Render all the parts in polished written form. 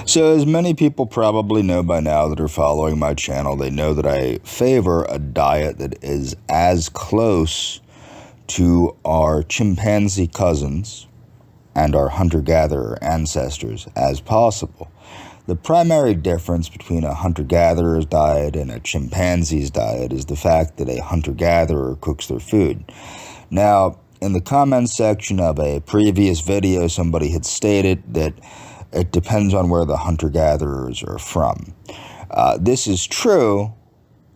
So as many people probably know by now that are following my channel, they know that I favor a diet that is as close to our chimpanzee cousins and our hunter-gatherer ancestors as possible. The primary difference between a hunter-gatherer's diet and a chimpanzee's diet is the fact that a hunter-gatherer cooks their food. Now, in the comments section of a previous video, somebody had stated that it depends on where the hunter-gatherers are from. This is true,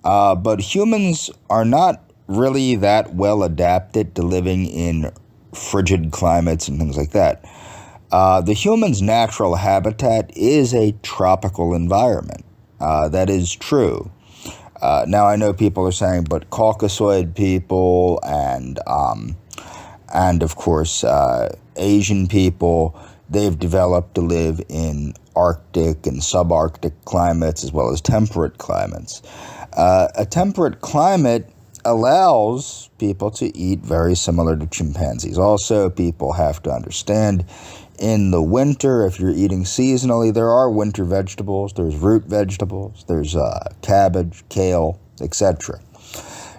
but humans are not really that well adapted to living in frigid climates and things like that. The human's natural habitat is a tropical environment. That is true. Now, I know people are saying, but Caucasoid people and of course, Asian people, they've developed to live in Arctic and subarctic climates as well as temperate climates. A temperate climate allows people to eat very similar to chimpanzees. Also, people have to understand, in the winter, if you're eating seasonally, there are winter vegetables. There's root vegetables. There's cabbage, kale, etc.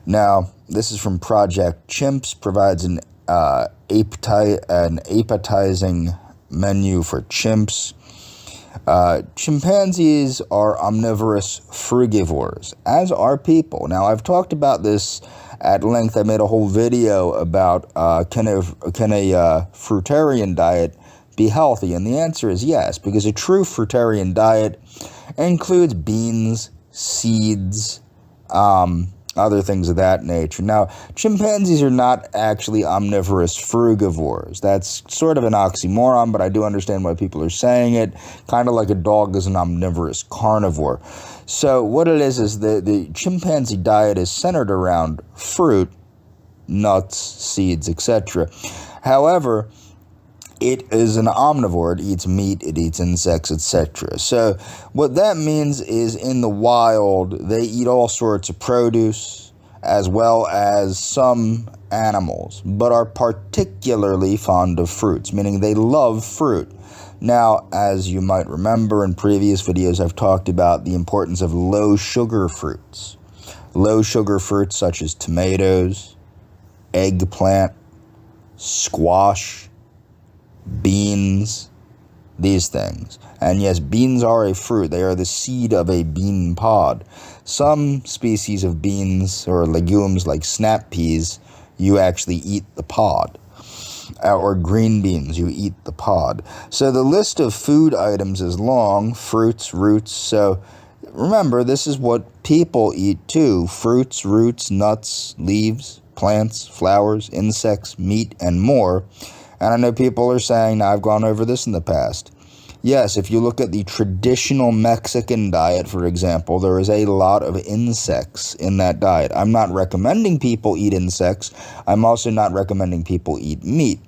Now, this is from Project Chimps, provides an appetizing menu for chimps. Chimpanzees are omnivorous frugivores, as are people. Now, I've talked about this at length. I made a whole video about can a fruitarian diet be healthy? And the answer is yes, because a true fruitarian diet includes beans, seeds, other things of that nature. Now, chimpanzees are not actually omnivorous frugivores. That's sort of an oxymoron, but I do understand why people are saying it, kind of like a dog is an omnivorous carnivore. So what it is the chimpanzee diet is centered around fruit, nuts, seeds, etc. However, it is an omnivore. It eats meat, it eats insects, etc. So what that means is in the wild, they eat all sorts of produce as well as some animals, but are particularly fond of fruits, meaning they love fruit. Now, as you might remember in previous videos, I've talked about the importance of low-sugar fruits. Low-sugar fruits such as tomatoes, eggplant, squash, beans, these things. And yes, beans are a fruit. They are the seed of a bean pod. Some species of beans or legumes like snap peas, you actually eat the pod. Or green beans, you eat the pod. So the list of food items is long: fruits, roots. So remember, this is what people eat too: fruits, roots, nuts, leaves, plants, flowers, insects, meat, and more. And I know people are saying, now I've gone over this in the past. Yes, if you look at the traditional Mexican diet, for example, there is a lot of insects in that diet. I'm not recommending people eat insects. I'm also not recommending people eat meat.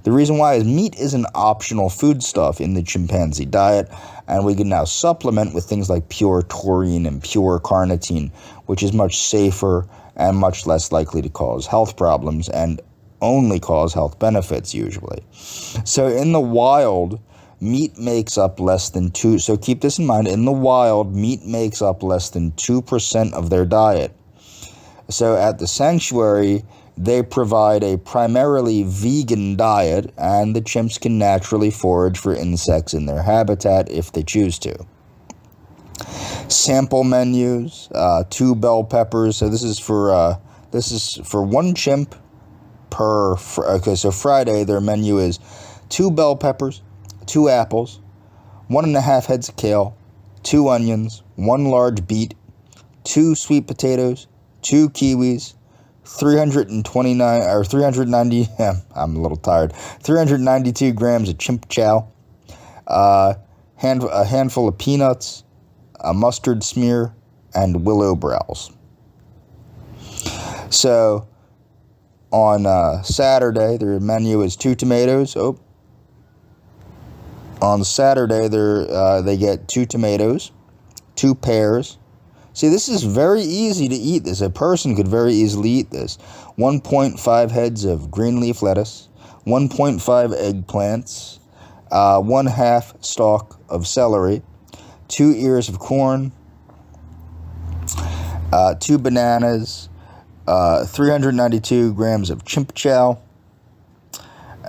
The reason why is meat is an optional foodstuff in the chimpanzee diet, and we can now supplement with things like pure taurine and pure carnitine, which is much safer and much less likely to cause health problems and only cause health benefits usually. So in the wild, meat makes up less than 2%. So keep this in mind. In the wild, meat makes up less than 2% of their diet. So at the sanctuary, they provide a primarily vegan diet, and the chimps can naturally forage for insects in their habitat if they choose to. Sample menus, 2 bell peppers. So this is for one chimp per. Okay, so Friday their menu is 2 bell peppers, 2 apples, 1.5 heads of kale, 2 onions, 1 large beet, 2 sweet potatoes, 2 kiwis, 390, I'm a little tired, 392 grams of chimp chow, a handful of peanuts, a mustard smear, and willow browse. So on Saturday, their menu is 2 tomatoes. On Saturday, they get 2 tomatoes, 2 pears. See, this is very easy to eat this. A person could very easily eat this. 1.5 heads of green leaf lettuce, 1.5 eggplants, 1/2 stalk of celery, 2 ears of corn, 2 bananas, 392 grams of chimp chow.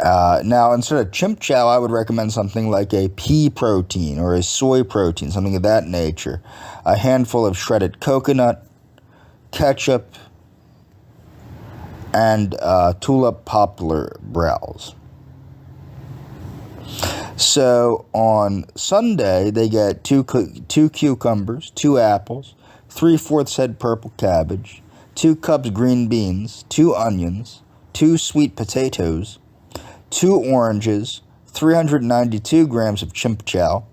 Now, instead of chimp chow, I would recommend something like a pea protein or a soy protein, something of that nature. A handful of shredded coconut, ketchup, and tulip poplar browse. So on Sunday, they get two cucumbers, 2 apples, 3/4 head purple cabbage, 2 cups green beans, 2 onions, 2 sweet potatoes, 2 oranges, 392 grams of chimp chow,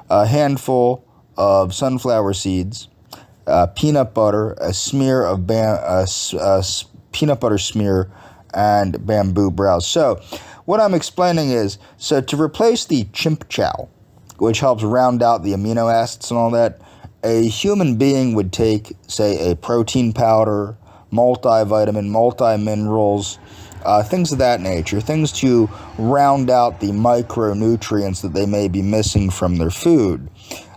a handful of sunflower seeds, peanut butter, a smear of peanut butter smear, and bamboo browse. So what I'm explaining is, so to replace the chimp chow, which helps round out the amino acids and all that, a human being would take, say, a protein powder, multivitamin, multi-minerals, things of that nature, things to round out the micronutrients that they may be missing from their food.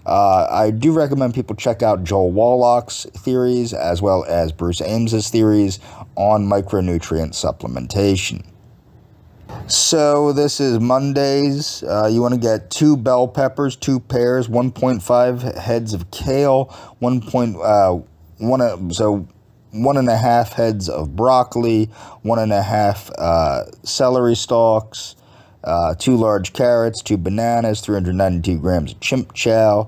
I do recommend people check out Joel Wallach's theories as well as Bruce Ames's theories on micronutrient supplementation. So this is Mondays. You want to get 2 bell peppers, 2 pears, 1.5 heads of kale, 1.5 heads of broccoli, 1.5 celery stalks, 2 large carrots, 2 bananas, 392 grams of chimp chow,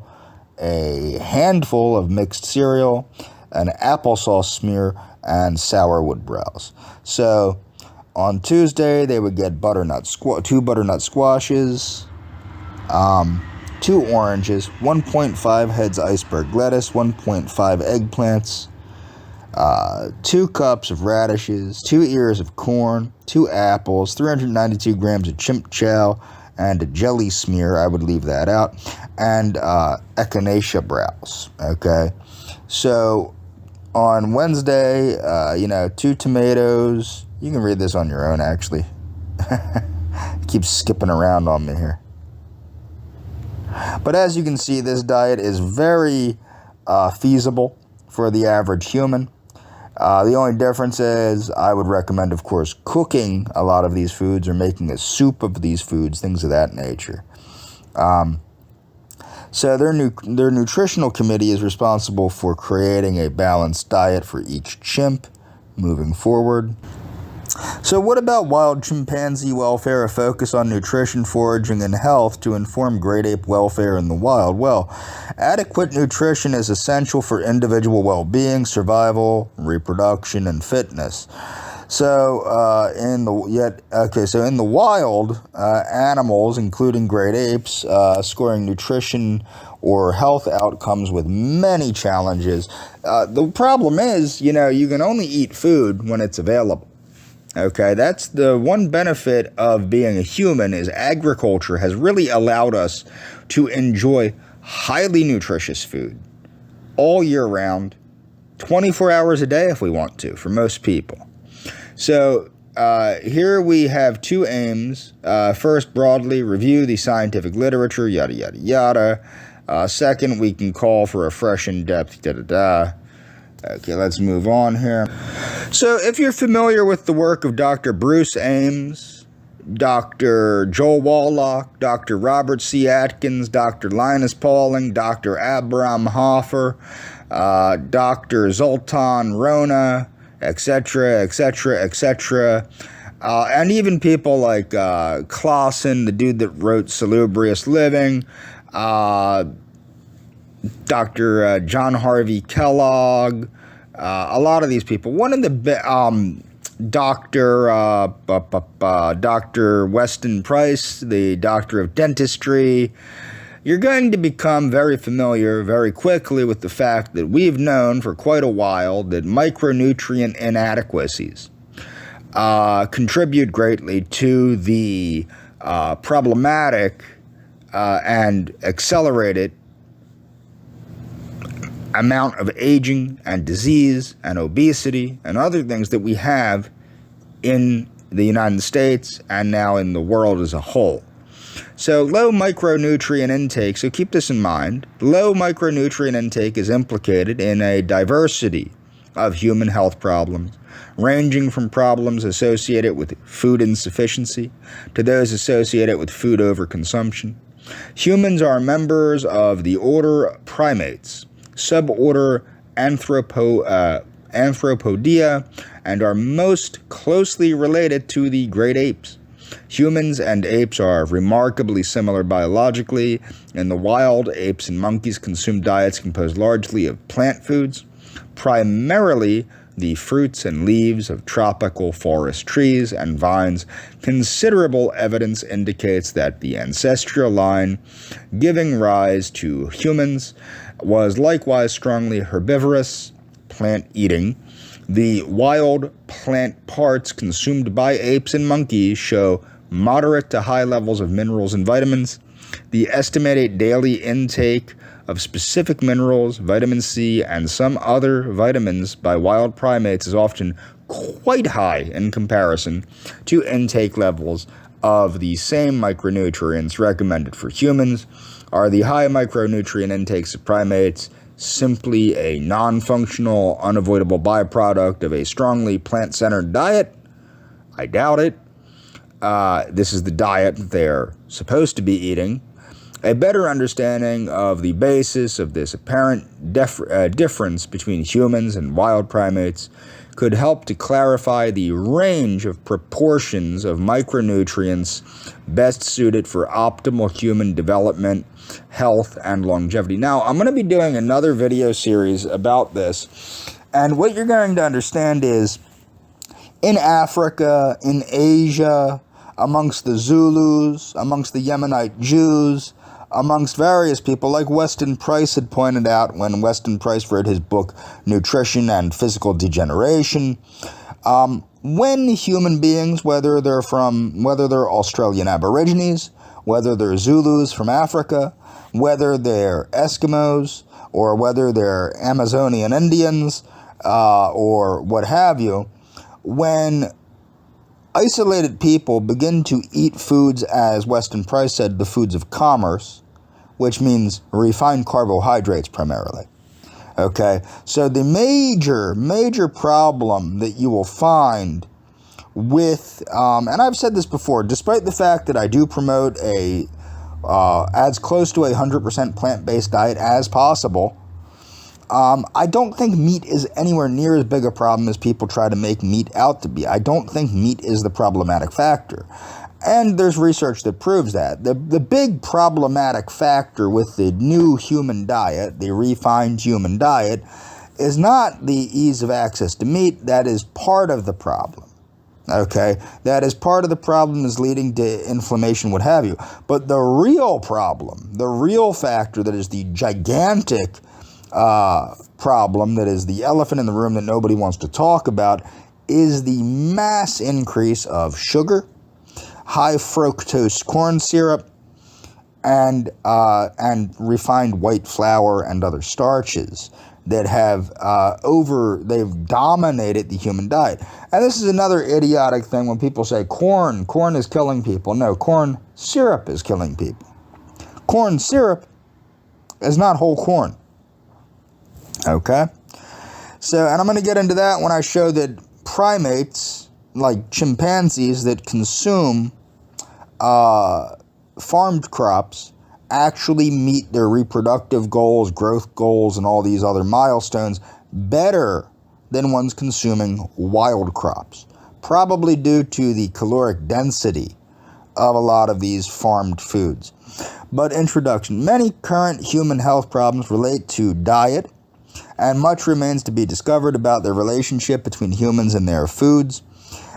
a handful of mixed cereal, an applesauce smear, and sourwood browse. So on Tuesday, they would get 2 butternut squashes, 2 oranges, 1.5 heads iceberg lettuce, 1.5 eggplants, 2 cups of radishes, 2 ears of corn, 2 apples, 392 grams of chimp chow, and a jelly smear. I would leave that out, and echinacea browse. Okay, so on Wednesday, 2 tomatoes. You can read this on your own, actually. It keeps skipping around on me here. But as you can see, this diet is very feasible for the average human. The only difference is I would recommend, of course, cooking a lot of these foods or making a soup of these foods, things of that nature. So their nutritional committee is responsible for creating a balanced diet for each chimp moving forward. So what about wild chimpanzee welfare, a focus on nutrition, foraging, and health to inform great ape welfare in the wild? Well, adequate nutrition is essential for individual well-being, survival, reproduction, and fitness. So in the wild, animals, including great apes, scoring nutrition or health outcomes with many challenges. The problem is, you can only eat food when it's available. Okay, that's the one benefit of being a human, is agriculture has really allowed us to enjoy highly nutritious food all year round, 24 hours a day if we want to, for most people. So here we have 2 aims. First, broadly review the scientific literature, yada, yada, yada. Second, we can call for a fresh, in-depth, da-da-da. Okay, let's move on here. So if you're familiar with the work of Dr. Bruce Ames, Dr. Joel Wallach, Dr. Robert C. Atkins, Dr. Linus Pauling, Dr. Abraham Hoffer, Dr. Zoltan Rona, etc., etc., etc., and even people like Clausen, the dude that wrote Salubrious Living, Dr. John Harvey Kellogg, a lot of these people. One of the Dr. Weston Price, the doctor of dentistry. You're going to become very familiar very quickly with the fact that we've known for quite a while that micronutrient inadequacies contribute greatly to the problematic and accelerated amount of aging and disease and obesity and other things that we have in the United States and now in the world as a whole. So low micronutrient intake, so keep this in mind, low micronutrient intake is implicated in a diversity of human health problems, ranging from problems associated with food insufficiency to those associated with food overconsumption. Humans are members of the order Primates, suborder Anthropodia, and are most closely related to the great apes. Humans and apes are remarkably similar biologically. In the wild, apes and monkeys consume diets composed largely of plant foods, primarily the fruits and leaves of tropical forest trees and vines. Considerable evidence indicates that the ancestral line giving rise to humans was likewise strongly herbivorous, plant-eating. The wild plant parts consumed by apes and monkeys show moderate to high levels of minerals and vitamins. The estimated daily intake of specific minerals, vitamin C, and some other vitamins by wild primates is often quite high in comparison to intake levels of the same micronutrients recommended for humans. Are the high micronutrient intakes of primates simply a non-functional, unavoidable byproduct of a strongly plant-centered diet? I doubt it. This is the diet that they're supposed to be eating. A better understanding of the basis of this apparent difference between humans and wild primates could help to clarify the range of proportions of micronutrients best suited for optimal human development, health, and longevity. Now, I'm going to be doing another video series about this, and what you're going to understand is in Africa, in Asia, amongst the Zulus, amongst the Yemenite Jews, amongst various people, like Weston Price had pointed out when Weston Price wrote his book, Nutrition and Physical Degeneration, when human beings, whether they're Australian Aborigines, whether they're Zulus from Africa, whether they're Eskimos, or whether they're Amazonian Indians, or what have you, when isolated people begin to eat foods, as Weston Price said, the foods of commerce, which means refined carbohydrates primarily. Okay, so the major problem that you will find with, and I've said this before, despite the fact that I do promote as close to 100% plant-based diet as possible, I don't think meat is anywhere near as big a problem as people try to make meat out to be. I don't think meat is the problematic factor. And there's research that proves that. The big problematic factor with the new human diet, the refined human diet, is not the ease of access to meat. That is part of the problem. Okay? That is part of the problem, is leading to inflammation, what have you. But the real problem, the real factor that is the gigantic problem, that is the elephant in the room that nobody wants to talk about, is the mass increase of sugar, high fructose corn syrup, and refined white flour and other starches that they've dominated the human diet. And this is another idiotic thing when people say corn is killing people. No, corn syrup is killing people. Corn syrup is not whole corn. Okay? So, and I'm going to get into that when I show that primates, like chimpanzees that consume farmed crops, actually meet their reproductive goals, growth goals, and all these other milestones better than ones consuming wild crops, probably due to the caloric density of a lot of these farmed foods. But introduction. Many current human health problems relate to diet, and much remains to be discovered about the relationship between humans and their foods.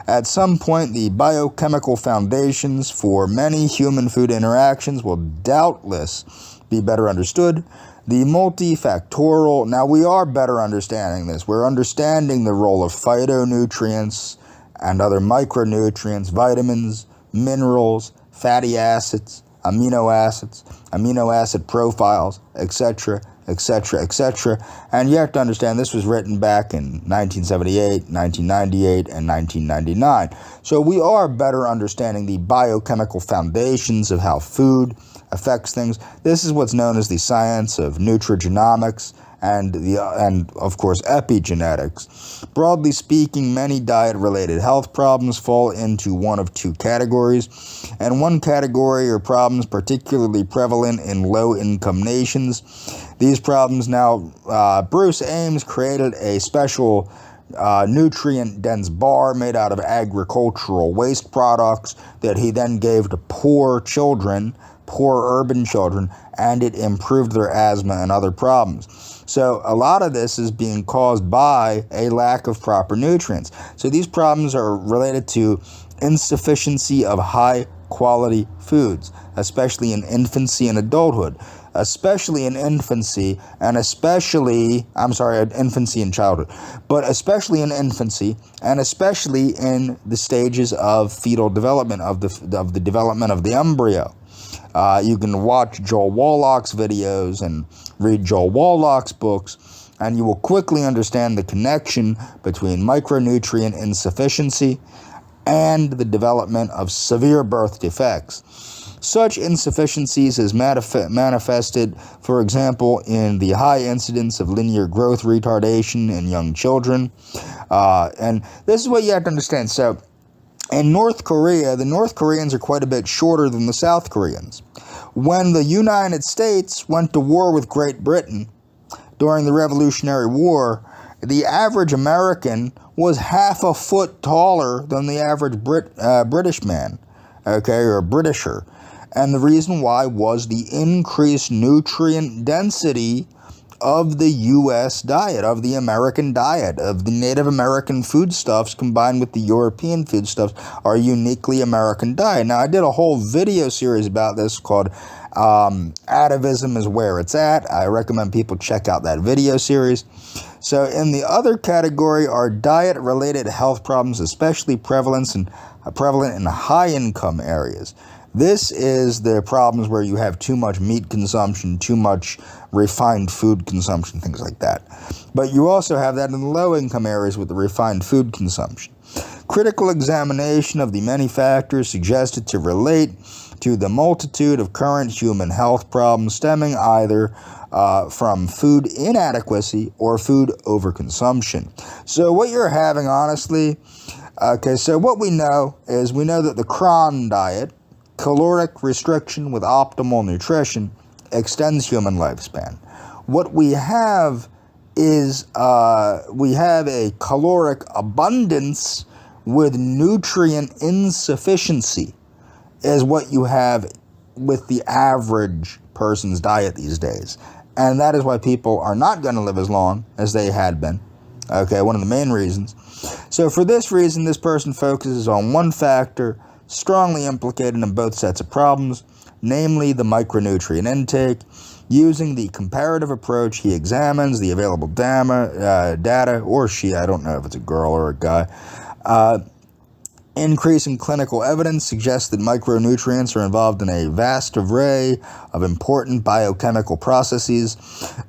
At some point, the biochemical foundations for many human-food interactions will doubtless be better understood. The multifactorial, now we are better understanding this. We're understanding the role of phytonutrients and other micronutrients, vitamins, minerals, fatty acids, amino acid profiles, etc., etc., etc. And you have to understand this was written back in 1978, 1998, and 1999. So we are better understanding the biochemical foundations of how food affects things. This is what's known as the science of nutrigenomics and of course epigenetics. Broadly speaking, many diet-related health problems fall into one of two categories. And one category are problems particularly prevalent in low-income nations. These problems now, Bruce Ames created a special nutrient-dense bar made out of agricultural waste products that he then gave to poor urban children, and it improved their asthma and other problems. So a lot of this is being caused by a lack of proper nutrients. So these problems are related to insufficiency of high-quality foods, especially in infancy and adulthood, especially in infancy and infancy and childhood, but especially in infancy and especially in the stages of fetal development, of the development of the embryo. You can watch Joel Wallach's videos and read Joel Wallach's books, and you will quickly understand the connection between micronutrient insufficiency and the development of severe birth defects. Such insufficiencies is manifested, for example, in the high incidence of linear growth retardation in young children. And this is what you have to understand. So, in North Korea, the North Koreans are quite a bit shorter than the South Koreans. When the United States went to war with Great Britain during the Revolutionary War, the average American was half a foot taller than the average British man, or Britisher. And the reason why was the increased nutrient density of the U.S. diet, of the American diet, of the Native American foodstuffs combined with the European foodstuffs, our uniquely American diet. Now, I did a whole video series about this called Atavism is Where It's At. I recommend people check out that video series. So in the other category are diet-related health problems, especially prevalent in high-income areas. This is the problems where you have too much meat consumption, too much refined food consumption, things like that. But you also have that in the low-income areas with the refined food consumption. Critical examination of the many factors suggested to relate to the multitude of current human health problems stemming either from food inadequacy or food overconsumption. So what you're having, honestly, so what we know that the Cron diet, caloric restriction with optimal nutrition, extends human lifespan. What we have is we have a caloric abundance with nutrient insufficiency is what you have with the average person's diet these days. And that is why people are not going to live as long as they had been. Okay, one of the main reasons. So for this reason, this person focuses on one factor strongly implicated in both sets of problems, namely the micronutrient intake. Using the comparative approach, he examines the available data, or she, I don't know if it's a girl or a guy. Increasing clinical evidence suggests that micronutrients are involved in a vast array of important biochemical processes.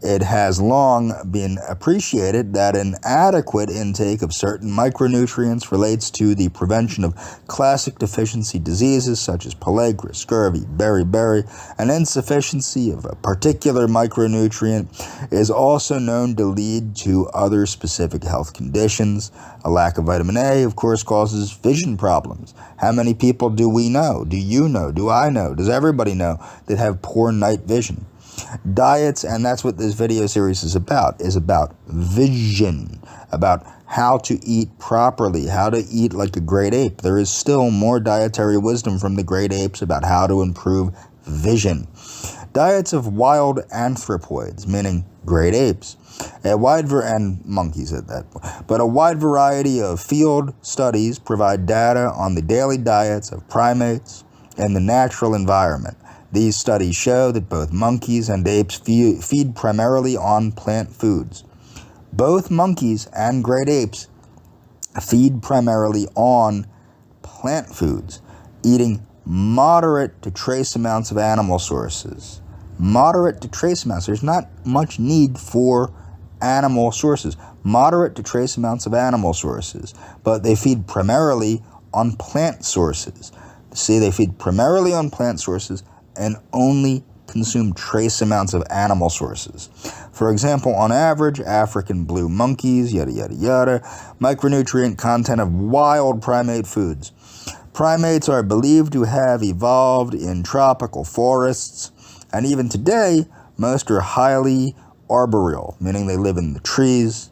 It has long been appreciated that an adequate intake of certain micronutrients relates to the prevention of classic deficiency diseases such as pellagra, scurvy, beriberi. An insufficiency of a particular micronutrient is also known to lead to other specific health conditions. A lack of vitamin A, of course, causes vision problems. How many people do we know? Do you know? Do I know? Does everybody know that have poor night vision? Diets, and that's what this video series is about vision, about how to eat properly, how to eat like a great ape. There is still more dietary wisdom from the great apes about how to improve vision. Diets of wild anthropoids, meaning great apes, and monkeys at that point. But a wide variety of field studies provide data on the daily diets of primates in the natural environment. These studies show that both monkeys and apes feed primarily on plant foods. Both monkeys and great apes feed primarily on plant foods, eating moderate to trace amounts of animal sources. moderate to trace amounts. There's not much need for animal sources. Moderate to trace amounts of animal sources, but they feed primarily on plant sources. See, they feed primarily on plant sources and only consume trace amounts of animal sources. For example, on average, African blue monkeys, yada, yada, yada, micronutrient content of wild primate foods. Primates are believed to have evolved in tropical forests, and even today, most are highly arboreal, meaning they live in the trees.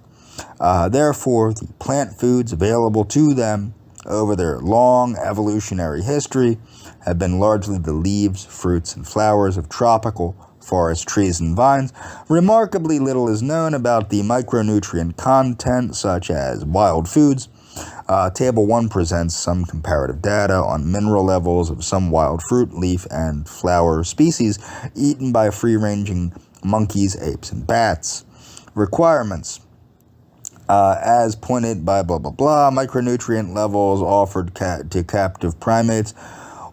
Therefore, the plant foods available to them over their long evolutionary history have been largely the leaves, fruits, and flowers of tropical forest trees and vines. Remarkably little is known about the micronutrient content, such as wild foods. Table 1 presents some comparative data on mineral levels of some wild fruit, leaf, and flower species eaten by free-ranging monkeys, apes, and bats. Requirements. As pointed by blah, blah, blah, micronutrient levels offered to captive primates.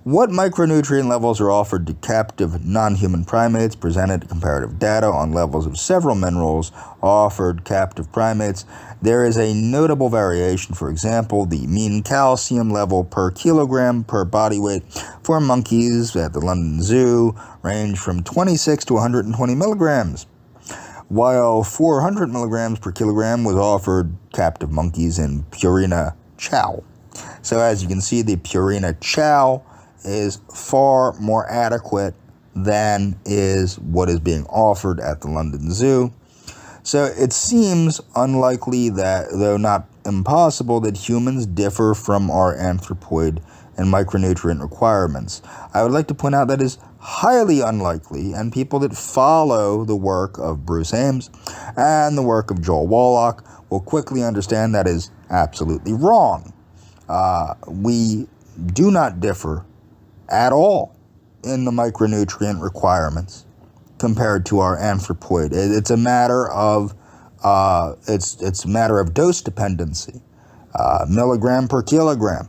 What micronutrient levels are offered to captive non-human primates? Presented comparative data on levels of several minerals offered captive primates. There is a notable variation. For example, the mean calcium level per kilogram per body weight for monkeys at the London Zoo range from 26 to 120 milligrams, while 400 milligrams per kilogram was offered captive monkeys in Purina chow. So as you can see, the Purina chow is far more adequate than is what is being offered at the London Zoo. So it seems unlikely that, though not impossible, that humans differ from our anthropoid and micronutrient requirements. I would like to point out that is highly unlikely, and people that follow the work of Bruce Ames and the work of Joel Wallach will quickly understand that is absolutely wrong. We do not differ at all in the micronutrient requirements compared to our anthropoid. It's a matter of it's a matter of dose dependency, milligram per kilogram.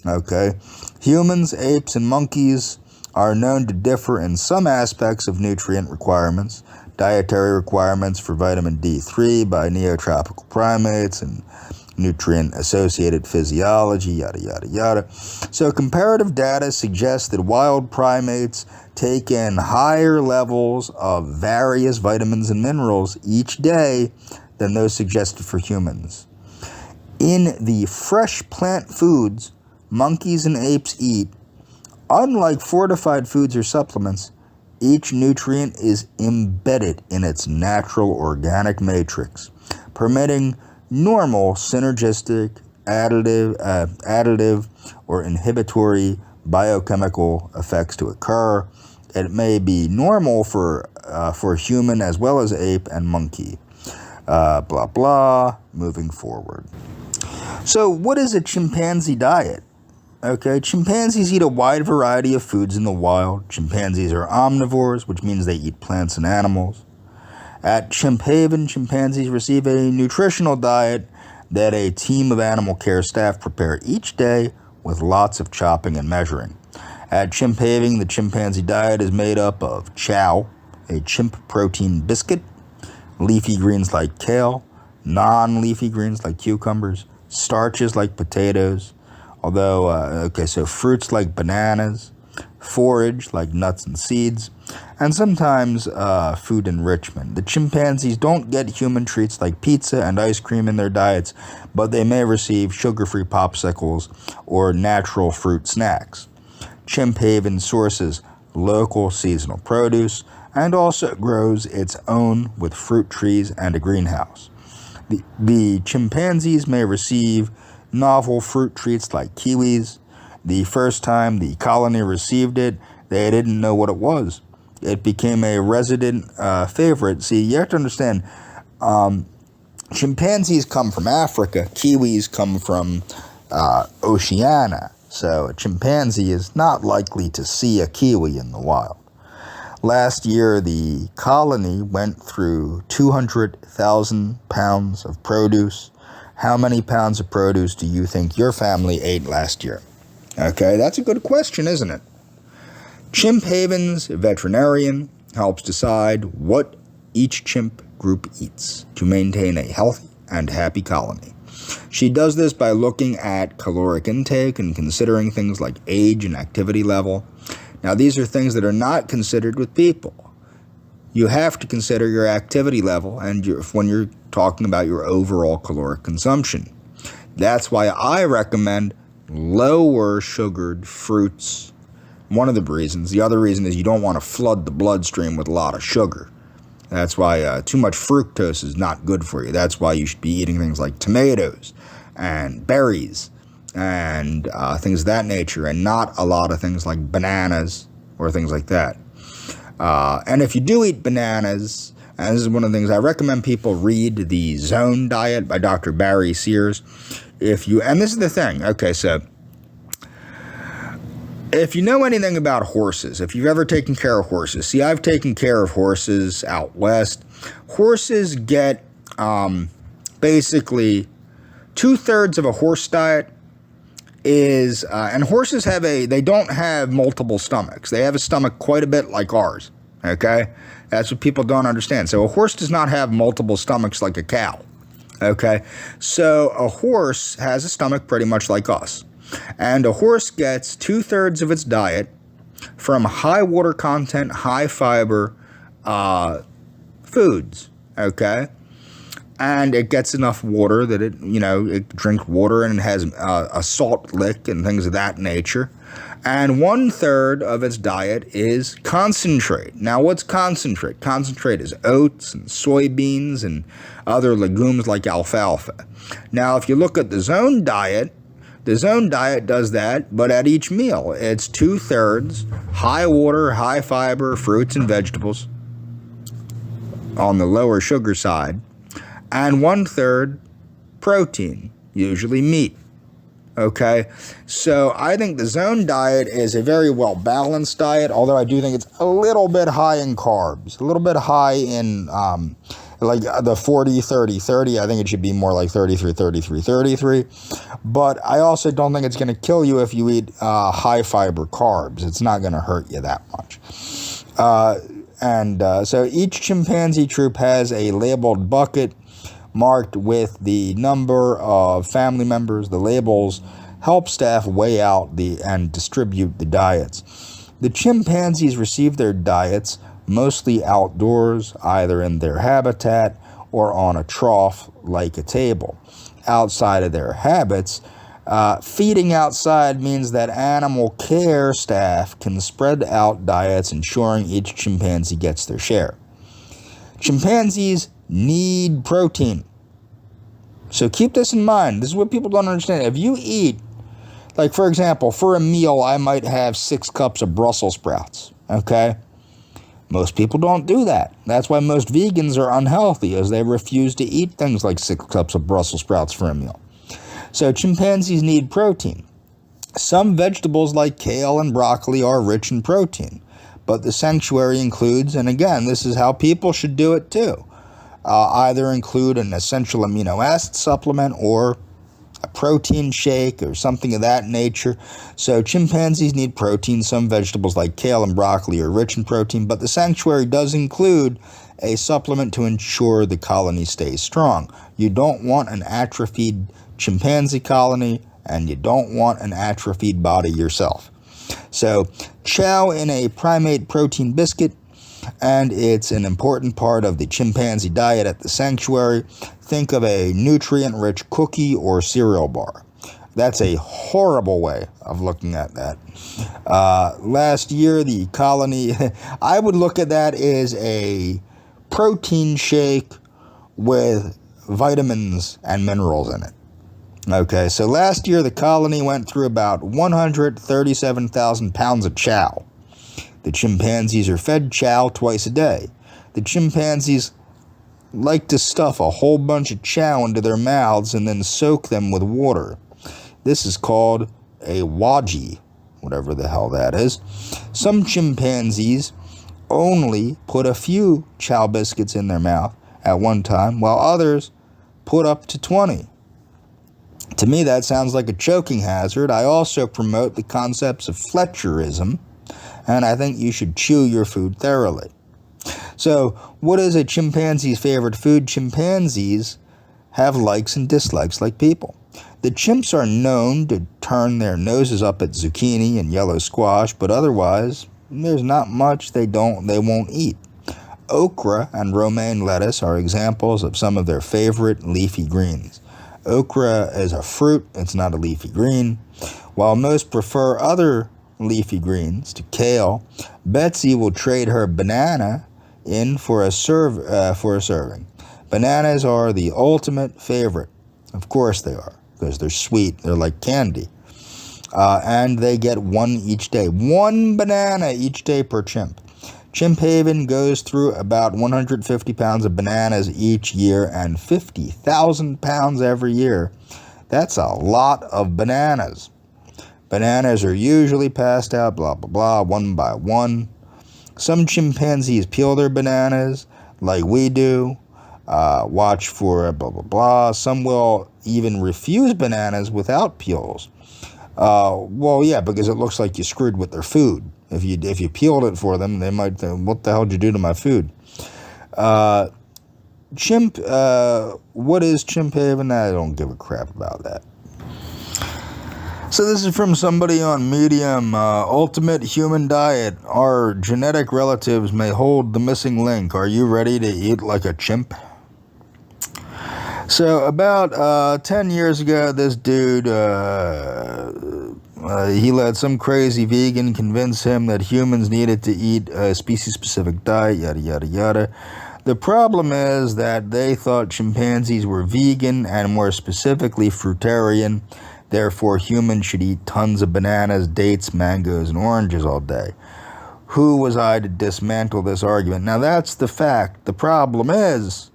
Okay, humans, apes, and monkeys are known to differ in some aspects of nutrient requirements. Dietary requirements for vitamin D3 by neotropical primates and nutrient-associated physiology, yada, yada, yada. So comparative data suggests that wild primates take in higher levels of various vitamins and minerals each day than those suggested for humans. In the fresh plant foods monkeys and apes eat, unlike fortified foods or supplements, each nutrient is embedded in its natural organic matrix, permitting normal synergistic, additive, or inhibitory biochemical effects to occur. It may be normal for human as well as ape and monkey. Blah, blah, moving forward. So what is a chimpanzee diet? Okay, chimpanzees eat a wide variety of foods in the wild. Chimpanzees are omnivores, which means they eat plants and animals. At Chimp Haven, chimpanzees receive a nutritional diet that a team of animal care staff prepare each day with lots of chopping and measuring. At Chimp Haven, the chimpanzee diet is made up of chow, a chimp protein biscuit, leafy greens like kale, non-leafy greens like cucumbers, starches like potatoes, so fruits like bananas, forage like nuts and seeds, and sometimes food enrichment. The chimpanzees don't get human treats like pizza and ice cream in their diets, but they may receive sugar-free popsicles or natural fruit snacks. Chimp Haven sources local seasonal produce and also grows its own with fruit trees and a greenhouse. The chimpanzees may receive novel fruit treats like kiwis. The first time the colony received it, they didn't know what it was. It became a resident favorite. See, you have to understand, chimpanzees come from Africa, kiwis come from Oceania, so a chimpanzee is not likely to see a kiwi in the wild. Last year, the colony went through 200,000 pounds of produce. How many pounds of produce do you think your family ate last year? Okay, that's a good question, isn't it? Chimp Haven's veterinarian helps decide what each chimp group eats to maintain a healthy and happy colony. She does this by looking at caloric intake and considering things like age and activity level. Now, these are things that are not considered with people. You have to consider your activity level and when you're talking about your overall caloric consumption. That's why I recommend lower sugared fruits. One of the reasons. The other reason is you don't want to flood the bloodstream with a lot of sugar. That's why too much fructose is not good for you. That's why you should be eating things like tomatoes and berries and things of that nature, and not a lot of things like bananas or things like that. And if you do eat bananas, and this is one of the things I recommend people read, the Zone Diet by Dr. Barry Sears. And this is the thing, okay, so if you know anything about horses, if you've ever taken care of horses, see, I've taken care of horses out west. Horses get basically 2/3 of a horse diet is, and horses they don't have multiple stomachs. They have a stomach quite a bit like ours, okay? That's what people don't understand. So a horse does not have multiple stomachs like a cow, okay? So a horse has a stomach pretty much like us. And a horse gets 2/3 of its diet from high water content, high fiber foods, okay? And it gets enough water that it drinks water, and it has a salt lick and things of that nature. And 1/3 of its diet is concentrate. Now, what's concentrate? Concentrate is oats and soybeans and other legumes like alfalfa. Now, if you look at the Zone Diet does that, but at each meal, it's 2/3 high water, high fiber, fruits and vegetables on the lower sugar side, and 1/3 protein, usually meat. Okay, so I think the Zone Diet is a very well balanced diet, although I do think it's a little bit high in carbs, a little bit high in like the 40-30-30. I think it should be more like 33-33-33. But I also don't think it's going to kill you if you eat high fiber carbs. It's not going to hurt you that much. So each chimpanzee troop has a labeled bucket marked with the number of family members. The labels help staff weigh out and distribute the diets. The chimpanzees receive their diets mostly outdoors, either in their habitat or on a trough like a table. Outside of their habits, feeding outside means that animal care staff can spread out diets, ensuring each chimpanzee gets their share. Chimpanzees need protein. So keep this in mind. This is what people don't understand. If you eat, like for example, for a meal, I might have 6 cups of Brussels sprouts, okay? Most people don't do that. That's why most vegans are unhealthy, as they refuse to eat things like 6 cups of Brussels sprouts for a meal. So chimpanzees need protein. Some vegetables like kale and broccoli are rich in protein, but the sanctuary includes, and again, this is how people should do it too, either include an essential amino acid supplement or a protein shake or something of that nature. So chimpanzees need protein. Some vegetables like kale and broccoli are rich in protein, but the sanctuary does include a supplement to ensure the colony stays strong. You don't want an atrophied chimpanzee colony, and you don't want an atrophied body yourself. So chow in a primate protein biscuit, and it's an important part of the chimpanzee diet at the sanctuary. Think of a nutrient-rich cookie or cereal bar. That's a horrible way of looking at that. Last year, the colony, I would look at that as a protein shake with vitamins and minerals in it. Okay, so last year the colony went through about 137,000 pounds of chow. The chimpanzees are fed chow twice a day. The chimpanzees like to stuff a whole bunch of chow into their mouths and then soak them with water. This is called a wadgie, whatever the hell that is. Some chimpanzees only put a few chow biscuits in their mouth at one time, while others put up to 20. To me, that sounds like a choking hazard. I also promote the concepts of Fletcherism, and I think you should chew your food thoroughly. So, what is a chimpanzee's favorite food? Chimpanzees have likes and dislikes like people. The chimps are known to turn their noses up at zucchini and yellow squash, but otherwise, there's not much they won't eat. Okra and romaine lettuce are examples of some of their favorite leafy greens. Okra is a fruit, it's not a leafy green. While most prefer other leafy greens to kale, Betsy will trade her banana in for a serving. Bananas are the ultimate favorite. Of course they are, because they're sweet. They're like candy. And they get one each day. One banana each day per chimp. Chimp Haven goes through about 150 pounds of bananas each year and 50,000 pounds every year. That's a lot of bananas. Bananas are usually passed out, blah, blah, blah, one by one. Some chimpanzees peel their bananas like we do. Watch for blah, blah, blah. Some will even refuse bananas without peels. Well, yeah, because it looks like you screwed with their food. If you peeled it for them, they might think, what the hell did you do to my food? What is Chimp Haven? I don't give a crap about that. So this is from somebody on Medium. Ultimate human diet. Our genetic relatives may hold the missing link. Are you ready to eat like a chimp? So about 10 years ago, this dude, he let some crazy vegan convince him that humans needed to eat a species-specific diet, yada, yada, yada. The problem is that they thought chimpanzees were vegan and more specifically fruitarian. Therefore, humans should eat tons of bananas, dates, mangoes, and oranges all day. Who was I to dismantle this argument? Now, that's the fact. The problem is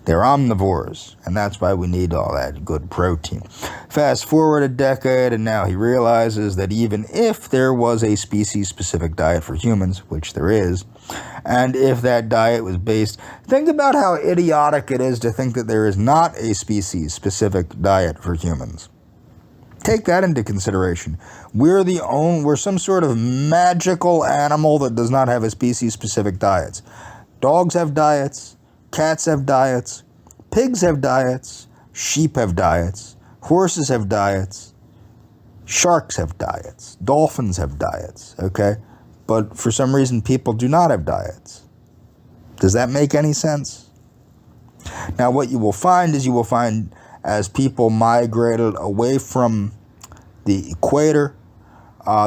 they're omnivores, and that's why we need all that good protein. Fast forward a decade, and now he realizes that even if there was a species-specific diet for humans, which there is, and if that diet was based... Think about how idiotic it is to think that there is not a species-specific diet for humans. Take that into consideration. We're some sort of magical animal that does not have a species-specific diet. Dogs have diets. Cats have diets, pigs have diets, sheep have diets, horses have diets, sharks have diets, dolphins have diets, okay? But for some reason, people do not have diets. Does that make any sense? Now, what you will find is as people migrated away from the equator,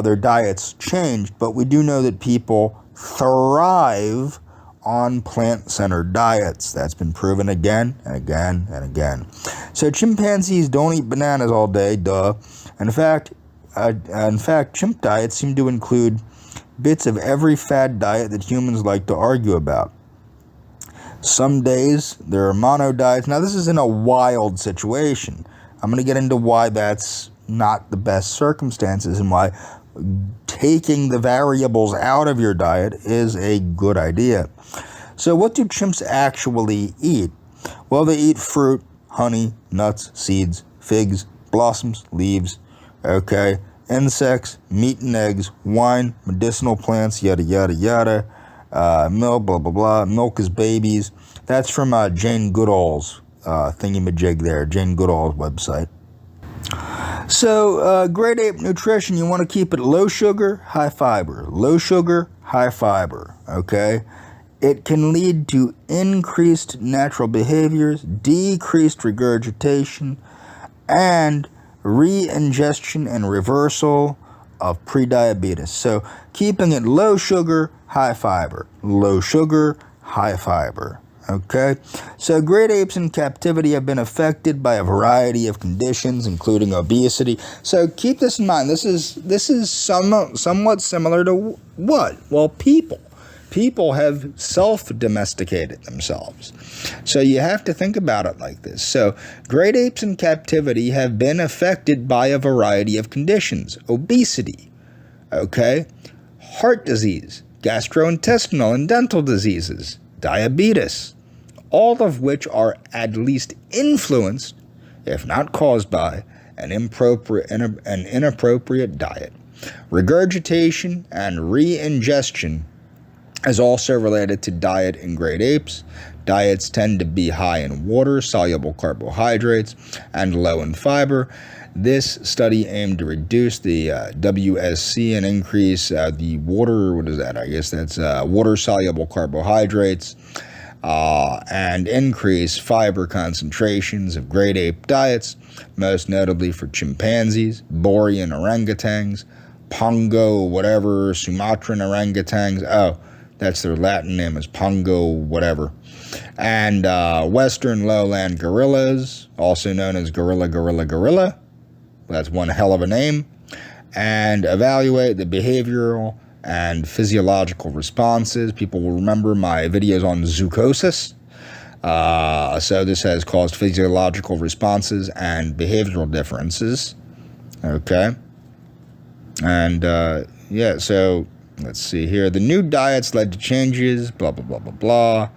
their diets changed, but we do know that people thrive on plant-centered diets. That's been proven again and again and again. So chimpanzees don't eat bananas all day, duh. In fact, chimp diets seem to include bits of every fad diet that humans like to argue about. Some days there are mono diets. Now this is in a wild situation. I'm going to get into why that's not the best circumstances and why taking the variables out of your diet is a good idea. So what do chimps actually eat? Well, they eat fruit, honey, nuts, seeds, figs, blossoms, leaves, okay, insects, meat and eggs, wine, medicinal plants, yada, yada, yada, milk, blah, blah, blah, milk is babies. That's from Jane Goodall's thingamajig there, Jane Goodall's website. So, great ape nutrition, you want to keep it low sugar, high fiber. Low sugar, high fiber, okay? It can lead to increased natural behaviors, decreased regurgitation, and re-ingestion and reversal of prediabetes. So, keeping it low sugar, high fiber. Low sugar, high fiber. Okay, so great apes in captivity have been affected by a variety of conditions, including obesity. So keep this in mind. This is somewhat similar to what? Well, people. People have self-domesticated themselves. So you have to think about it like this. So great apes in captivity have been affected by a variety of conditions. Obesity, okay, heart disease, gastrointestinal and dental diseases, diabetes, all of which are at least influenced, if not caused by, an inappropriate diet. Regurgitation and re-ingestion is also related to diet in great apes. Diets tend to be high in water, soluble carbohydrates, and low in fiber. This study aimed to reduce the WSC and increase the water, what is that? I guess that's water-soluble carbohydrates, and increase fiber concentrations of great ape diets, most notably for chimpanzees, Borean orangutans, Pongo, whatever, Sumatran orangutans. Oh, that's their Latin name, is Pongo, whatever. And Western lowland gorillas, also known as gorilla. That's one hell of a name. And evaluate the behavioral and physiological responses. People will remember my videos on zoochosis. So this has caused physiological responses and behavioral differences. Okay. And yeah, so let's see here. The new diets led to changes, blah, blah, blah, blah, blah.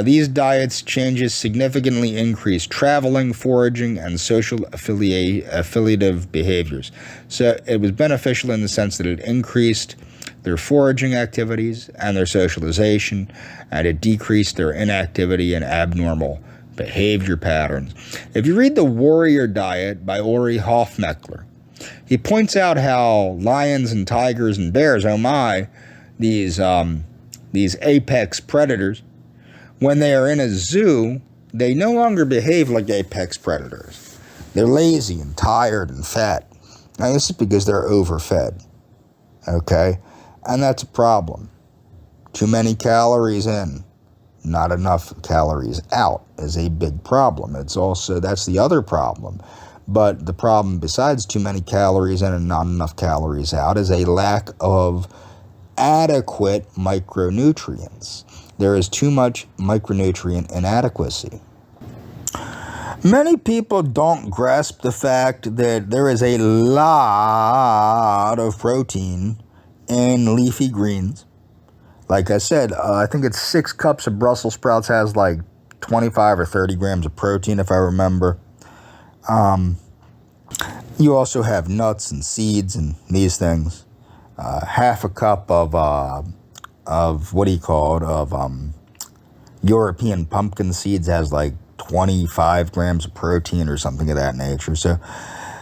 These diets changes significantly increased traveling, foraging, and social affiliative behaviors. So it was beneficial in the sense that it increased their foraging activities and their socialization, and it decreased their inactivity and abnormal behavior patterns. If you read The Warrior Diet by Ori Hofmeckler, he points out how lions and tigers and bears, oh my, these apex predators, when they are in a zoo, they no longer behave like apex predators. They're lazy and tired and fat. Now, this is because they're overfed, okay? And that's a problem. Too many calories in, not enough calories out is a big problem. It's also, that's the other problem. But the problem, besides too many calories in and not enough calories out, is a lack of adequate micronutrients. There is too much micronutrient inadequacy. Many people don't grasp the fact that there is a lot of protein in leafy greens. Like I said, I think it's 6 cups of Brussels sprouts has like 25 or 30 grams of protein, if I remember. You also have nuts and seeds and these things. Half a cup of European pumpkin seeds has like 25 grams of protein or something of that nature. So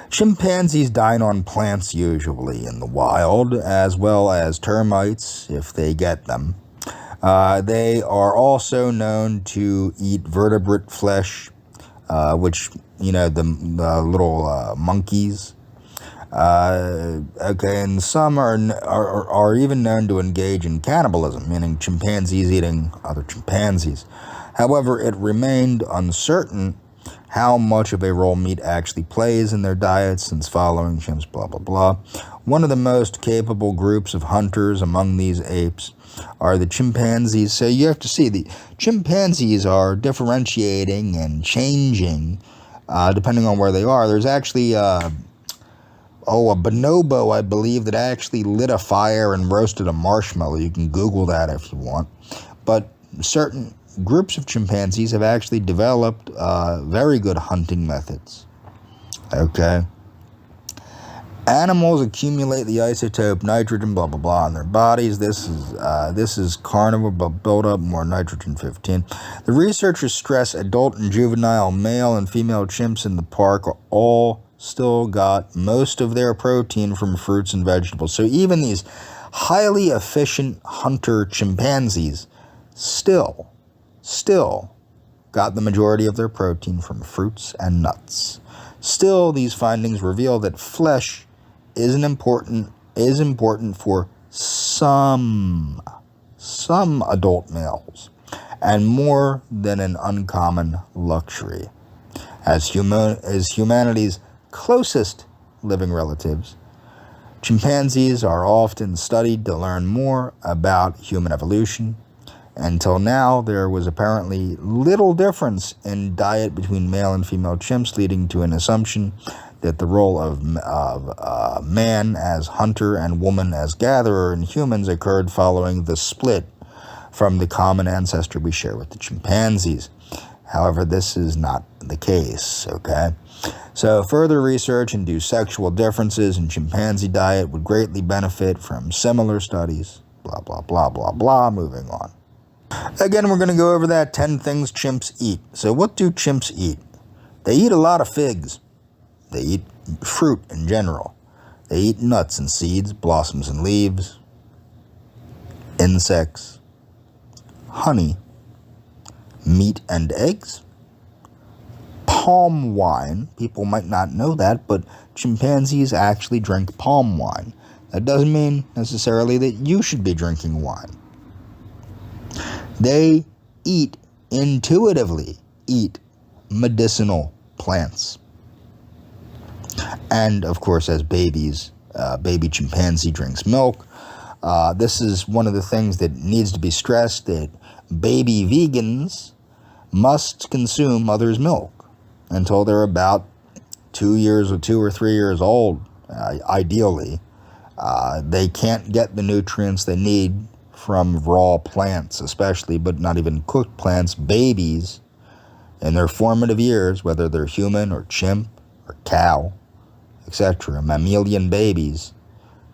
chimpanzees dine on plants usually in the wild, as well as termites if they get them. They are also known to eat vertebrate flesh, which, you know, the little monkeys. Okay, and some are even known to engage in cannibalism, meaning chimpanzees eating other chimpanzees. However, it remained uncertain how much of a role meat actually plays in their diets, since following chimps, blah, blah, blah. One of the most capable groups of hunters among these apes are the chimpanzees. So you have to see, the chimpanzees are differentiating and changing depending on where they are. There's actually a bonobo, I believe, that actually lit a fire and roasted a marshmallow. You can Google that if you want. But certain groups of chimpanzees have actually developed very good hunting methods. Okay. Animals accumulate the isotope nitrogen, blah, blah, blah, in their bodies. This is carnivore, but build up more nitrogen-15. The researchers stress adult and juvenile male and female chimps in the park are all still got most of their protein from fruits and vegetables. So even these highly efficient hunter chimpanzees still got the majority of their protein from fruits and nuts. Still, these findings reveal that flesh is important for some adult males, and more than an uncommon luxury. As humanity's closest living relatives, chimpanzees are often studied to learn more about human evolution. Until now, there was apparently little difference in diet between male and female chimps, leading to an assumption that the role of man as hunter and woman as gatherer in humans occurred following the split from the common ancestor we share with the chimpanzees. However, this is not the case, okay? So further research into sexual differences in chimpanzee diet would greatly benefit from similar studies, blah, blah, blah, blah, blah, blah. Moving on. Again, we're going to go over that 10 things chimps eat. So what do chimps eat? They eat a lot of figs. They eat fruit in general. They eat nuts and seeds, blossoms and leaves, insects, honey, meat and eggs, palm wine. People might not know that, but chimpanzees actually drink palm wine. That doesn't mean necessarily that you should be drinking wine. They intuitively eat medicinal plants. And, of course, as babies, baby chimpanzee drinks milk. This is one of the things that needs to be stressed, that baby vegans must consume mother's milk until they're about 2 or 3 years old, ideally. They can't get the nutrients they need from raw plants, especially, but not even cooked plants. Babies, in their formative years, whether they're human or chimp or cow, etc., mammalian babies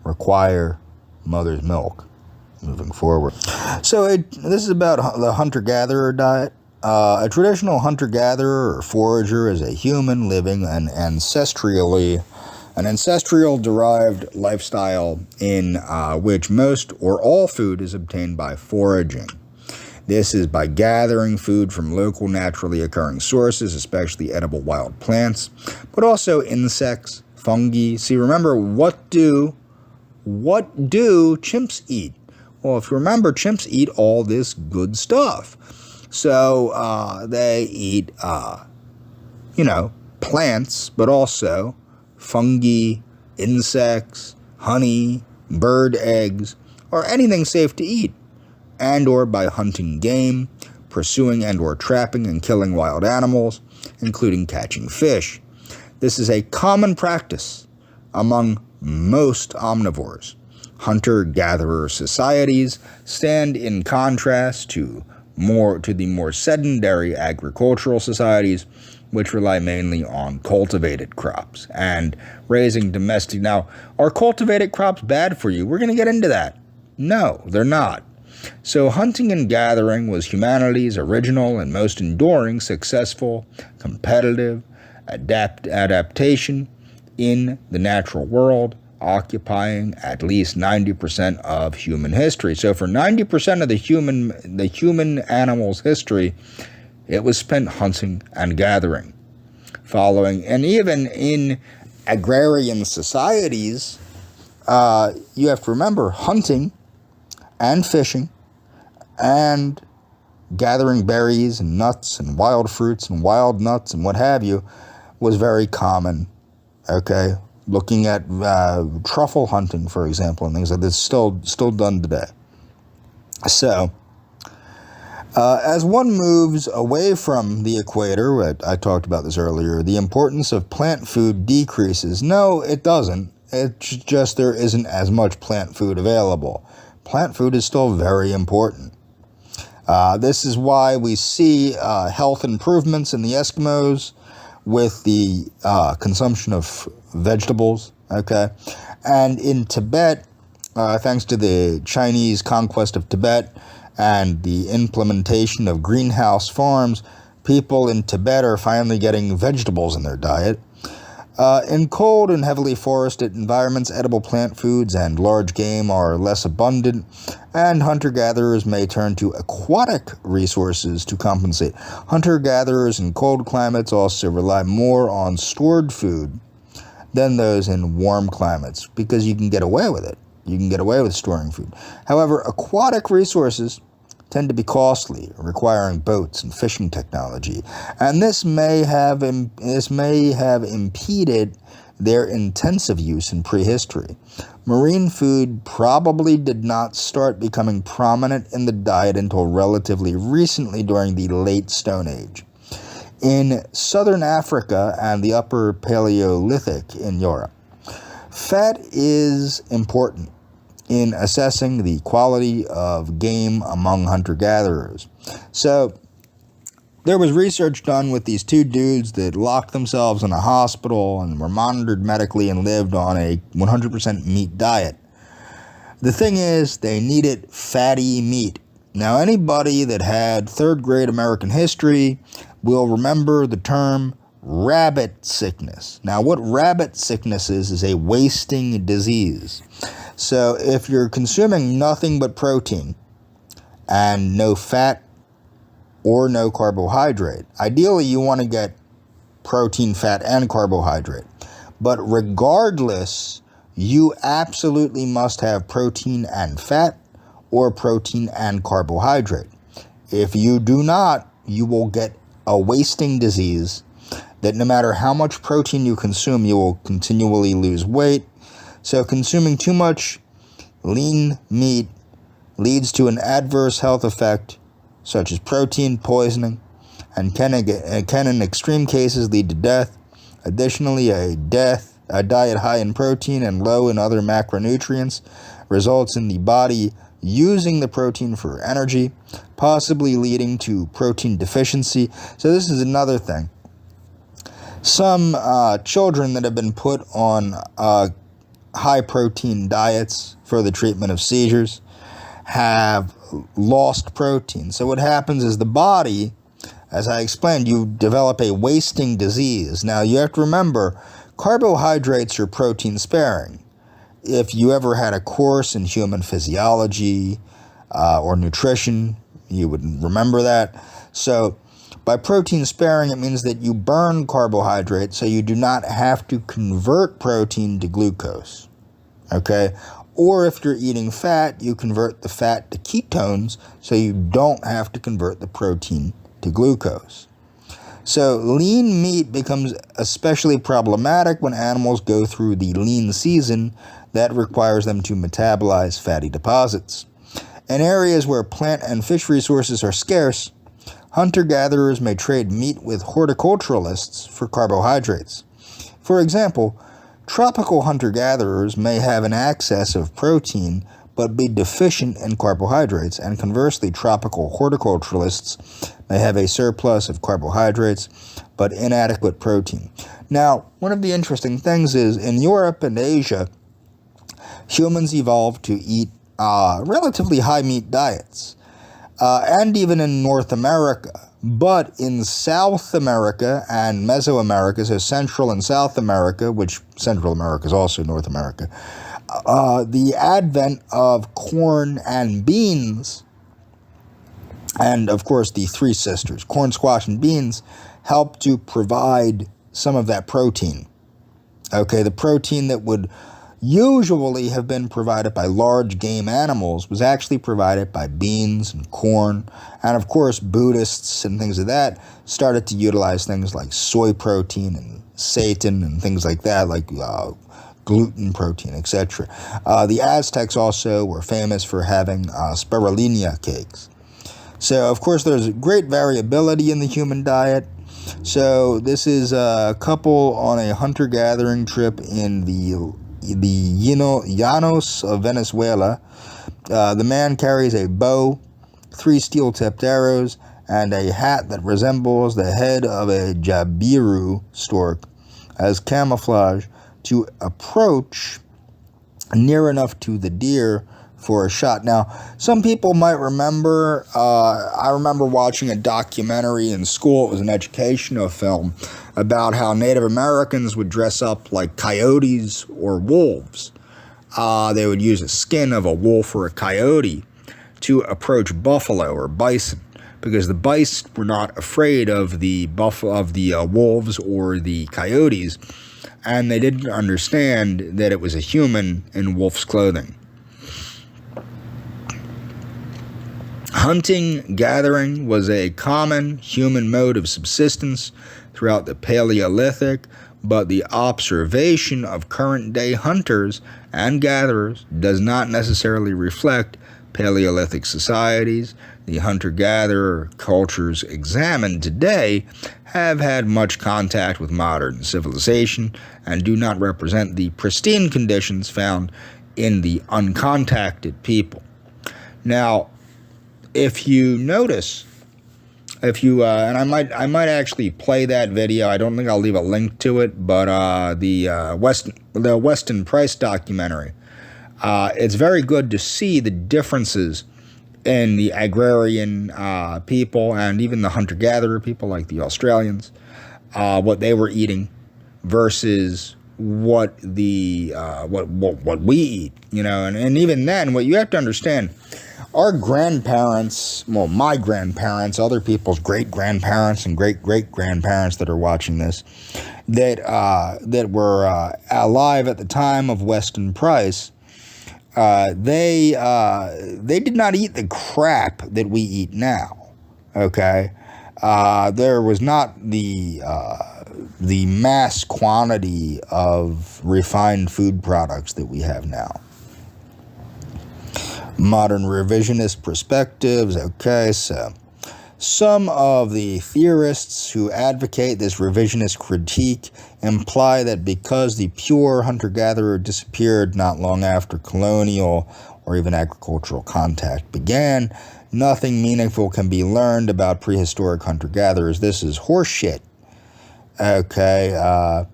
require mother's milk moving forward. So this is about the hunter-gatherer diet. A traditional hunter-gatherer or forager is a human living an ancestral-derived lifestyle in which most or all food is obtained by foraging. This is by gathering food from local naturally occurring sources, especially edible wild plants, but also insects, fungi. See, remember, what do chimps eat? Well, if you remember, chimps eat all this good stuff. So they eat, plants, but also fungi, insects, honey, bird eggs, or anything safe to eat, and or by hunting game, pursuing and or trapping and killing wild animals, including catching fish. This is a common practice among most omnivores. Hunter-gatherer societies stand in contrast to the more sedentary agricultural societies, which rely mainly on cultivated crops and raising domestic. Now, are cultivated crops bad for you? We're going to get into that. No, they're not. So hunting and gathering was humanity's original and most enduring, successful, competitive adaptation in the natural world, occupying at least 90% of human history. So for 90% of the human animal's history, it was spent hunting and gathering. And even in agrarian societies, you have to remember, hunting and fishing and gathering berries and nuts and wild fruits and wild nuts and what have you was very common, okay? Looking at truffle hunting, for example, and things like this, still done today. So, as one moves away from the equator, I talked about this earlier, the importance of plant food decreases. No, it doesn't. It's just there isn't as much plant food available. Plant food is still very important. This is why we see health improvements in the Eskimos with the consumption of vegetables, okay? And in Tibet, thanks to the Chinese conquest of Tibet and the implementation of greenhouse farms, people in Tibet are finally getting vegetables in their diet. In cold and heavily forested environments, edible plant foods and large game are less abundant, and hunter-gatherers may turn to aquatic resources to compensate. Hunter-gatherers in cold climates also rely more on stored food than those in warm climates, because you can get away with it. You can get away with storing food. However, aquatic resources tend to be costly, requiring boats and fishing technology, and this may have impeded their intensive use in prehistory. Marine food probably did not start becoming prominent in the diet until relatively recently during the late Stone Age. In southern Africa and the Upper Paleolithic in Europe, fat is important in assessing the quality of game among hunter-gatherers. So there was research done with these two dudes that locked themselves in a hospital and were monitored medically and lived on a 100% meat diet. The thing is, they needed fatty meat. Now, anybody that had third grade American history will remember the term rabbit sickness. Now, what rabbit sickness is a wasting disease. So if you're consuming nothing but protein and no fat or no carbohydrate, ideally you want to get protein, fat, and carbohydrate. But regardless, you absolutely must have protein and fat or protein and carbohydrate. If you do not, you will get a wasting disease that no matter how much protein you consume, you will continually lose weight. So consuming too much lean meat leads to an adverse health effect such as protein poisoning and can in extreme cases lead to death. Additionally, a diet high in protein and low in other macronutrients results in the body using the protein for energy, possibly leading to protein deficiency. So this is another thing. Some children that have been put on high protein diets for the treatment of seizures have lost protein. So what happens is the body, as I explained, you develop a wasting disease. Now you have to remember, carbohydrates are protein sparing. If you ever had a course in human physiology or nutrition, you would remember that. So by protein sparing, it means that you burn carbohydrates so you do not have to convert protein to glucose. Okay? Or if you're eating fat, you convert the fat to ketones so you don't have to convert the protein to glucose. So lean meat becomes especially problematic when animals go through the lean season that requires them to metabolize fatty deposits. In areas where plant and fish resources are scarce, hunter-gatherers may trade meat with horticulturalists for carbohydrates. For example, tropical hunter-gatherers may have an excess of protein but be deficient in carbohydrates, and conversely, tropical horticulturalists may have a surplus of carbohydrates but inadequate protein. Now, one of the interesting things is in Europe and Asia, humans evolved to eat relatively high meat diets, and even in North America. But in South America and Mesoamerica, so Central and South America, which Central America is also North America, the advent of corn and beans, and of course the three sisters, corn, squash, and beans, helped to provide some of that protein. Okay, the protein that would usually have been provided by large game animals was actually provided by beans and corn. And of course, Buddhists and things of that started to utilize things like soy protein and seitan and things like that, like gluten protein, etc. The Aztecs also were famous for having spirulina cakes. So, of course, there's great variability in the human diet. So, this is a couple on a hunter-gathering trip in the Llanos of Venezuela. The man carries a bow, 3 steel-tipped arrows, and a hat that resembles the head of a jabiru stork as camouflage to approach near enough to the deer for a shot. Now, some people might remember, I remember watching a documentary in school. It was an educational film about how Native Americans would dress up like coyotes or wolves. They would use a skin of a wolf or a coyote to approach buffalo or bison, because the bison were not afraid of the wolves or the coyotes, and they didn't understand that it was a human in wolf's clothing. Hunting, gathering was a common human mode of subsistence throughout the Paleolithic, but the observation of current-day hunters and gatherers does not necessarily reflect Paleolithic societies. The hunter-gatherer cultures examined today have had much contact with modern civilization and do not represent the pristine conditions found in the uncontacted people. Now, if you notice, and I might actually play that video. I don't think I'll leave a link to it, but the Weston Price documentary it's very good to see the differences in the agrarian people and even the hunter-gatherer people like the Australians, what they were eating versus what the what we eat, you know. And even then, what you have to understand, our grandparents, well, my grandparents, other people's great-grandparents and great-great-grandparents that are watching this, that were alive at the time of Weston Price, they did not eat the crap that we eat now. Okay, there was not the mass quantity of refined food products that we have now. Modern revisionist perspectives. Okay, so some of the theorists who advocate this revisionist critique imply that because the pure hunter-gatherer disappeared not long after colonial or even agricultural contact began, nothing meaningful can be learned about prehistoric hunter-gatherers. This is horseshit. Okay,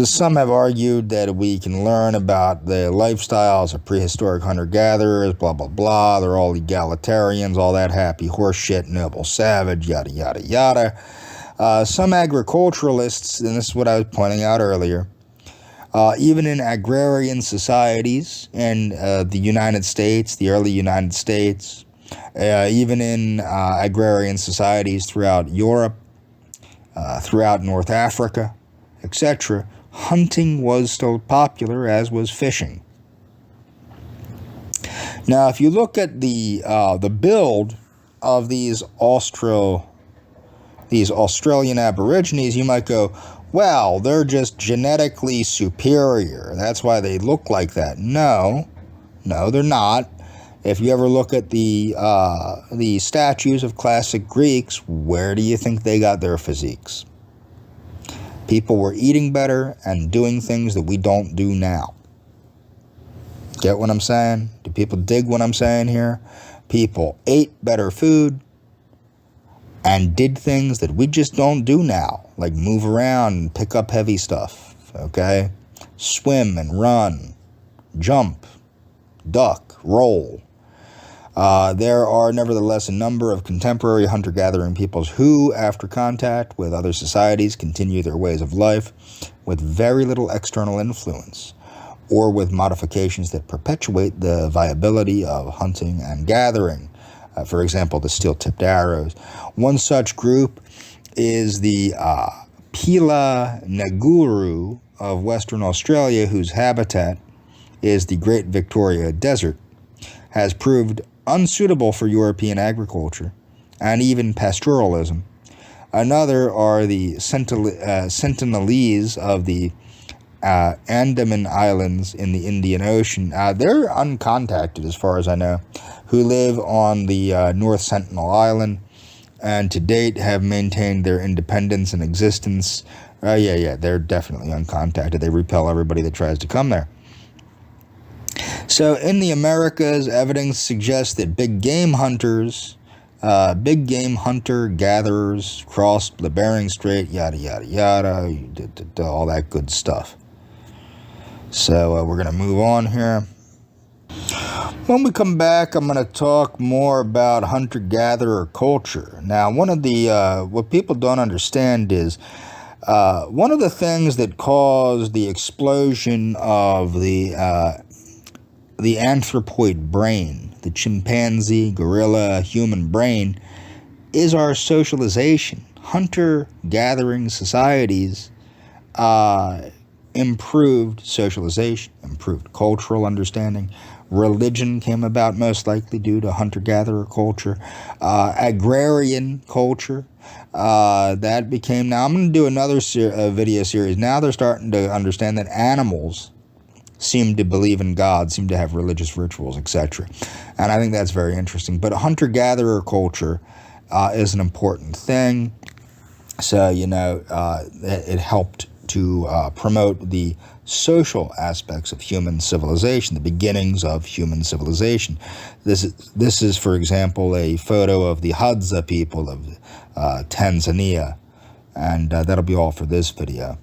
some have argued that we can learn about the lifestyles of prehistoric hunter-gatherers, blah, blah, blah. They're all egalitarians, all that happy horseshit, noble savage, yada, yada, yada. Some agriculturalists, and this is what I was pointing out earlier, even in agrarian societies in the United States, the early United States, even in agrarian societies throughout Europe, throughout North Africa, etc., hunting was still popular, as was fishing. Now, if you look at the build of these Australian Aborigines, you might go, well, they're just genetically superior. That's why they look like that. No, they're not. If you ever look at the statues of classic Greeks, where do you think they got their physiques? People were eating better and doing things that we don't do now. Get what I'm saying? Do people dig what I'm saying here? People ate better food and did things that we just don't do now, like move around and pick up heavy stuff, okay? Swim and run, jump, duck, roll. There are nevertheless a number of contemporary hunter-gathering peoples who, after contact with other societies, continue their ways of life with very little external influence, or with modifications that perpetuate the viability of hunting and gathering. For example, the steel-tipped arrows. One such group is the Pila Nguru of Western Australia, whose habitat is the Great Victoria Desert, has proved unsuitable for European agriculture and even pastoralism. Another are the Sentinelese of the Andaman Islands in the Indian Ocean. They're uncontacted, as far as I know, who live on the North Sentinel Island and to date have maintained their independence and existence. They're definitely uncontacted. They repel everybody that tries to come there. So in the Americas, evidence suggests that big game hunter-gatherers crossed the Bering Strait, yada, yada, yada, all that good stuff. So we're going to move on here. When we come back, I'm going to talk more about hunter-gatherer culture. Now, one of the, what people don't understand is, one of the things that caused the explosion of the anthropoid brain, the chimpanzee, gorilla, human brain, is our socialization. Hunter-gathering societies improved socialization, improved cultural understanding. Religion came about most likely due to hunter-gatherer culture. Agrarian culture, that became, now I'm going to do another video series. Now they're starting to understand that animals seem to believe in God, seem to have religious rituals, etc. And I think that's very interesting. But hunter-gatherer culture is an important thing. So, it helped to promote the social aspects of human civilization, the beginnings of human civilization. This is, for example, a photo of the Hadza people of Tanzania. And that'll be all for this video.